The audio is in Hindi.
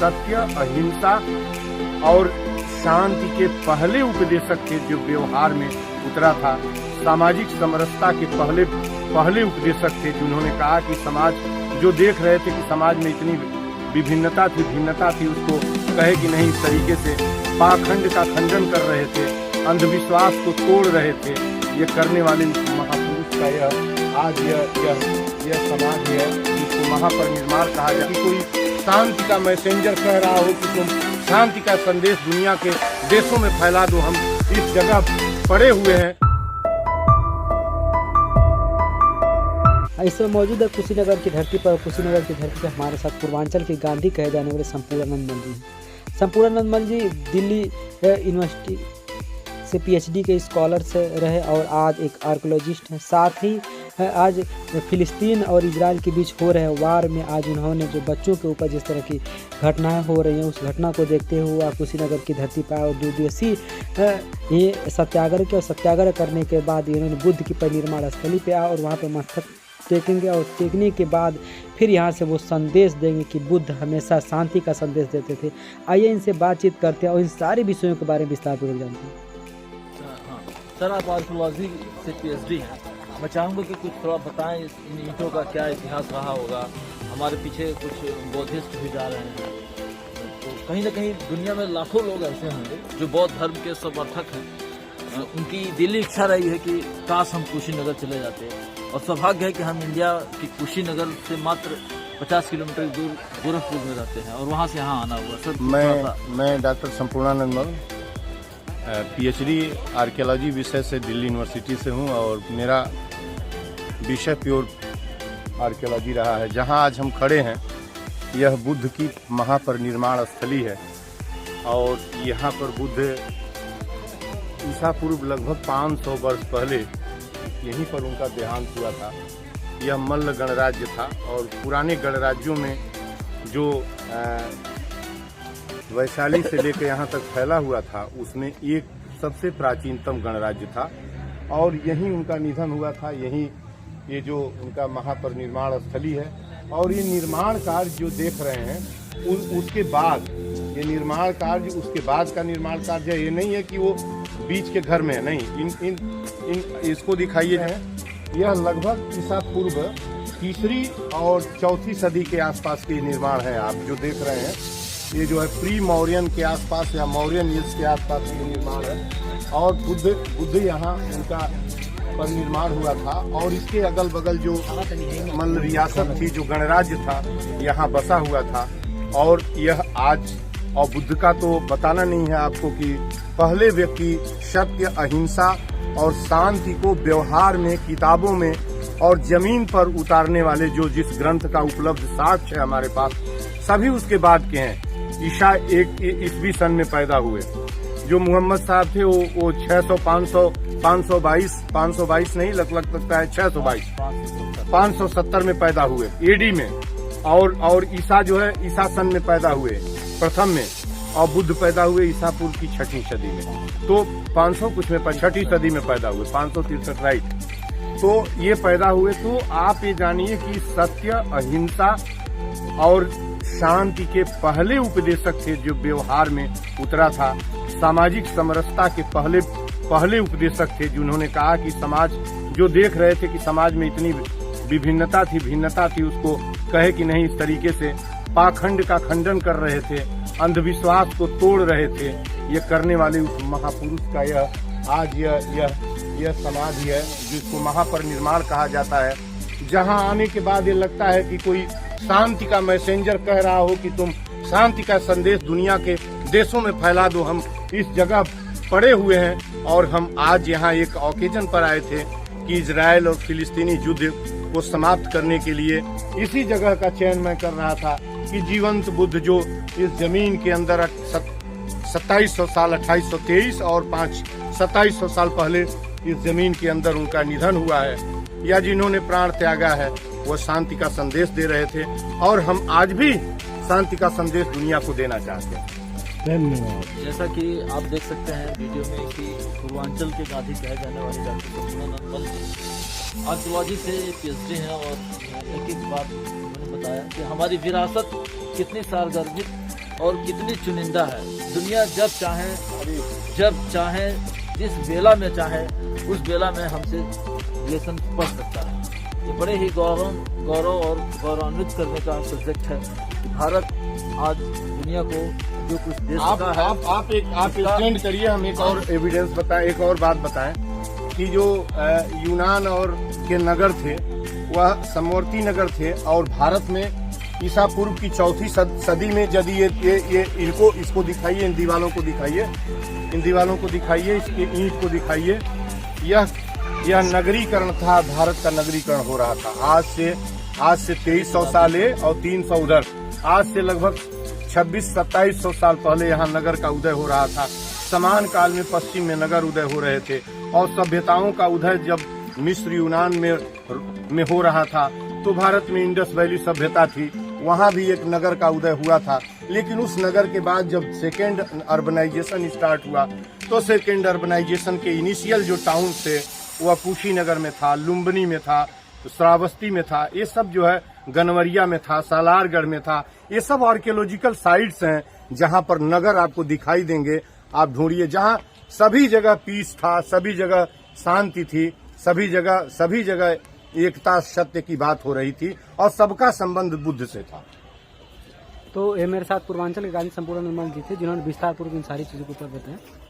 सत्य, अहिंसा और शांति के पहले उपदेशक थे, जो व्यवहार में उतरा था। सामाजिक समरसता के पहले उपदेशक थे, जिन्होंने कहा कि समाज जो देख रहे थे कि समाज में इतनी भिन्नता थी, उसको कहे कि नहीं, इस तरीके से पाखंड का खंडन कर रहे थे, अंधविश्वास को तोड़ रहे थे। ये करने वाले महापुरुष का आज यह समाज है जिसको महापरिनिर्वाण कहा जाए। कोई शांति का मैसेंजर कह रहा हो कि तुम शांति का संदेश दुनिया के देशों में फैला दो, हम इस जगह पड़े हुए हैं। इस समय मौजूद है कुशीनगर की धरती पर। कुशीनगर की धरती पर हमारे साथ पूर्वांचल के गांधी कहे जाने वाले संपूर्णानंद मल जी। संपूर्णानंद मल जी दिल्ली यूनिवर्सिटी से PhD के स्कॉलर से रहे और आज एक आर्कोलॉजिस्ट हैं। साथ ही आज फिलिस्तीन और इजराइल के बीच हो रहे वार में आज उन्होंने जो बच्चों के ऊपर जिस तरह की घटनाएं हो रही हैं, उस घटना को देखते हुए कुशीनगर की धरती पर और 2 दिवसीय ये सत्याग्रह किया। और सत्याग्रह करने के बाद इन्होंने बुद्ध की परिनिर्वाण स्थली पे आया और वहाँ पर मस्तक टेकेंगे और टेकने के बाद फिर यहाँ से वो संदेश देंगे कि बुद्ध हमेशा शांति का संदेश देते थे। आइए इनसे बातचीत करते हैं और इन सारे विषयों के बारे में विस्तारपूर्वक जानते हैं। सर, आप आर्कोलॉजी से PhD हैं। मैं चाहूँगा कि कुछ थोड़ा बताएं इन ईंटों का क्या इतिहास रहा होगा। हमारे पीछे कुछ बौद्धिस्ट भी जा रहे हैं, तो कहीं ना कहीं दुनिया में लाखों लोग ऐसे होंगे जो बौद्ध धर्म के समर्थक हैं। उनकी दिली इच्छा रही है कि काश हम कुशीनगर चले जाते, और सौभाग्य है कि हम इंडिया की कुशीनगर से मात्र 50 किलोमीटर दूर गोरखपुर में रहते हैं और वहाँ से यहाँ आना हुआ। सर, मैं डॉक्टर संपूर्णानंद मल PhD आर्कियोलॉजी विषय से दिल्ली यूनिवर्सिटी से हूँ और मेरा विषय प्योर आर्कियोलॉजी रहा है। जहाँ आज हम खड़े हैं यह बुद्ध की महापरिनिर्वाण स्थली है और यहाँ पर बुद्ध ईसा पूर्व लगभग 500 वर्ष पहले यहीं पर उनका देहांत हुआ था। यह मल्ल गणराज्य था और पुराने गणराज्यों में जो वैशाली से लेकर यहाँ तक फैला हुआ था, उसमें एक सबसे प्राचीनतम गणराज्य था और यहीं उनका निधन हुआ था। यहीं ये जो उनका महापरिनिर्वाण स्थली है और ये निर्माण कार्य जो देख रहे हैं उसके बाद ये निर्माण कार्य, उसके बाद का निर्माण कार्य ये नहीं है कि वो बीच के घर में है, नहीं। इसको दिखाइए है, यह लगभग ईसा पूर्व 3री और 4थी सदी के आसपास के निर्माण है। आप जो देख रहे हैं ये जो है प्री मौर्यन के आसपास या मौर्यन युग के आसपास के निर्माण है और बुद्ध यहाँ उनका परिनिर्माण हुआ था और इसके अगल बगल जो मल्ल रियासत थी, जो गणराज्य था, यहाँ बसा हुआ था। और यह आज, और बुद्ध का तो बताना नहीं है आपको कि पहले व्यक्ति सत्य, अहिंसा और शांति को व्यवहार में, किताबों में और जमीन पर उतारने वाले जो जिस ग्रंथ का उपलब्ध साक्ष्य है हमारे पास, सभी उसके बाद के हैं। ईसा 1 ईस्वी सन में पैदा हुए। जो मोहम्मद साहब थे वो 522 नहीं लगता है 570 में पैदा हुए AD में। और ईसा जो है ईसा सन में पैदा हुए प्रथम में, और बुद्ध पैदा हुए ईसा पूर्व की 6वीं सदी में। तो 500 कुछ में 6वीं सदी में पैदा हुए, 563 राइट। तो ये पैदा हुए। तो आप ये जानिए कि सत्य, अहिंसा और शांति के पहले उपदेशक थे, जो व्यवहार में उतरा था। सामाजिक समरसता के पहले उपदेशक थे, जिन्होंने कहा कि समाज जो देख रहे थे कि समाज में इतनी भिन्नता थी, उसको कहे कि नहीं, इस तरीके से पाखंड का खंडन कर रहे थे, अंधविश्वास को तोड़ रहे थे। ये करने वाले उस महापुरुष का आज यह समाधि है जिसको महापरिनिर्वाण कहा जाता है। जहां आने के बाद ये लगता है कि कोई शांति का मैसेंजर कह रहा हो कि तुम शांति का संदेश दुनिया के देशों में फैला दो, हम इस जगह पड़े हुए हैं। और हम आज यहाँ एक ओकेजन पर आए थे कि इजराइल और फिलिस्तीनी युद्ध को समाप्त करने के लिए इसी जगह का चयन मैं कर रहा था कि जीवंत बुद्ध जो इस जमीन के अंदर 2700 साल 2823 और 2700 साल पहले इस जमीन के अंदर उनका निधन हुआ है, या जिन्होंने प्राण त्यागा है, वो शांति का संदेश दे रहे थे और हम आज भी शांति का संदेश दुनिया को देना चाहते हैं। धन्यवाद। जैसा कि आप देख सकते हैं वीडियो में कि पूर्वांचल के गांधी कहे जाने वाले डॉक्टर संपूर्णानंद मल आर्कियोलॉजी से PhD हैं और एक बात उन्होंने बताया कि हमारी विरासत कितनी सारगर्भित और कितनी चुनिंदा है। दुनिया जब चाहे जिस बेला में चाहे उस बेला में हमसे रिलेशन पढ़ सकता है। ये बड़े ही गौरव और गौरवान्वित करने का सब्जेक्ट है कि भारत आज दुनिया को जो कुछ दे सका है। आप एक्सटेंड करिए, हम एक और एविडेंस बताएं, एक और बात बताएं कि जो यूनान और के नगर थे वह समवर्ती नगर थे, और भारत में ईसा पूर्व की 4वीं सदी में यदि ये इसको दिखाइए, इन दीवालों को दिखाइए, इसके ईंट को दिखाइए, यह नगरीकरण था, भारत का नगरीकरण हो रहा था। आज से 2300 साल और 300 उधर, आज से लगभग 2600-2700 साल पहले यहाँ नगर का उदय हो रहा था। समान काल में पश्चिम में नगर उदय हो रहे थे, और सभ्यताओं का उदय जब मिस्र यूनान में हो रहा था तो भारत में इंडस वैली सभ्यता थी, वहाँ भी एक नगर का उदय हुआ था। लेकिन उस नगर के बाद जब सेकेंड अर्बनाइजेशन स्टार्ट हुआ तो सेकेंड अर्बनाइजेशन के इनिशियल जो टाउन थे वह कुशीनगर में था, लुम्बिनी में था, श्रावस्ती में था, ये सब जो है गनवरिया में था, सालारगढ़ में था। ये सब आर्कियोलॉजिकल साइट्स हैं जहां पर नगर आपको दिखाई देंगे। आप ढूंढिए, जहां सभी जगह पीस था, सभी जगह शांति थी, सभी जगह एकता सत्य की बात हो रही थी, और सबका संबंध बुद्ध से था। तो ये मेरे साथ पूर्वांचल के गांधी संपूर्ण निर्मल जी थे, जिन्होंने विस्तार पूर्वक इन सारी चीजों के ऊपर बताया।